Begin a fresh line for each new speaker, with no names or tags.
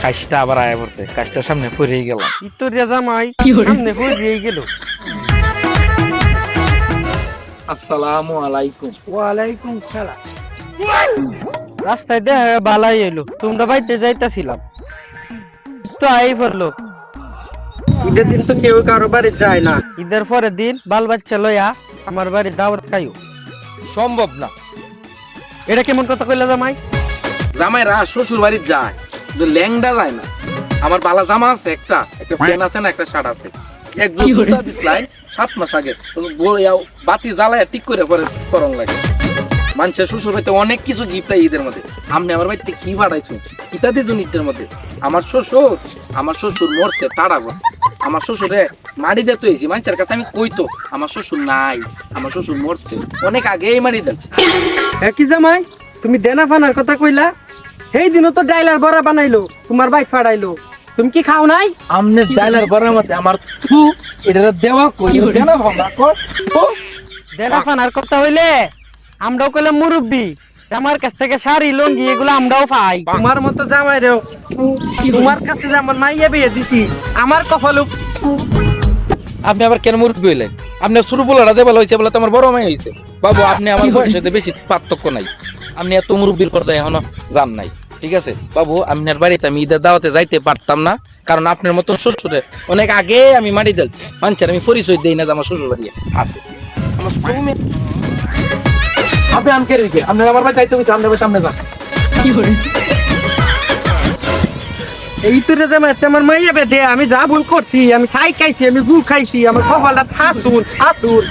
কাজটা আবার আয়া পড়ছে, কাজটার সামনে পড়েই গেল।
ইতরিয়া জামাই সামনে পড়ে গেল।
আসসালামু আলাইকুম।
ওয়ালাইকুম সালাম। রাস্তায় দেখা বালাই এলো, তোমরা বাইতে যাইতাছিলাম তো আই পড়লো। ঈদের দিন তো কেউ কারো বাড়ি যায় না, ঈদের পরের দিন বাল বাচ্চা লইয়া আমার বাড়ি দাওয়াত খাইও।
সম্ভব না।
এটা কেমন কথা কইলা জামাই?
জামাইরা শ্বশুর বাড়ি যায়, কিন্তু ল্যাংডা যায় না। আমার বালা জামা আছে, একটা প্যান আছে না, একটা শার্ট আছে। একজন জুতা দিছলাই 7 মাস আগে, বাতি জ্বালায় ঠিক করে পরে করং লাগে। মানুষের শ্বশুর বাড়িতে অনেক কিছু গিফট হয় ঈদের মধ্যে। আপনি আমার বাড়িতে কি পাঠাইছো? কিতা দিয়েছেন ঈদের মধ্যে? আমার শ্বশুর মরছে, টাড়া করছে। আমার শ্বশুরে মারি দিতে হয়েছি, মানুষের কাছে আমি কইতো আমার শ্বশুর নাই, আমার শ্বশুর মরছে, অনেক আগেই মারি দেন।
কি জামাই তুমি দেনা ফানার কথা কইলা? সেই দিনও তো ডাইলার বড়া বানাইলো, তোমার বাইক ফাড়াইলো, তুমি কি খাও নাই?
আমনে ডাইলার বড়ার মধ্যে আমার থু এটা দেওয়া কই দেনা ভাবনা কর।
দেনা ফানার কথা হইলে আমরাও কইলাম মুরব্বি, আমার কাছ থেকে শাড়ি লঙ্গি এগুলো আমরাও পাই। তোমার মতো জামাই রেও তোমার কাছে যেমন মাইয়া বিয়ে দিছি, আমার কপালু।
আপনি আবার কেন মুরব্বি হইলেন? আপনি শুরু বলাটা যে বলা হয়েছে বলে তো আমার বড় মেয়ে হয়েছে। বাবু আপনি আমার বয়সেতে বেশি পার্থক্য নাই, আপনি এত মুরব্বির কথা এখনো জান নাই। ঠিক আছে বাবু, আপনার বাড়িতে আমি ঈদের দাওয়াতে যাইতে পারতাম না, কারণ আপনার মতন শ্বশুরে অনেক আগে আমি মারি দিলছি। মানুষের আমি পরিচয় দেই না যে আমার শ্বশুর বাড়ি আছে। আপনি আনকে রেখে আপনার আমার বাড়ি যাইতে হচ্ছে, আপনার সামনে যান।
এই তোরে জামাই আমার মাইয়া বে দে, আমি যা ভুল করছি, আমি ছাই খাইছি, আমি গু খাইছি, আমার কপালটা থাসুর থাসুর।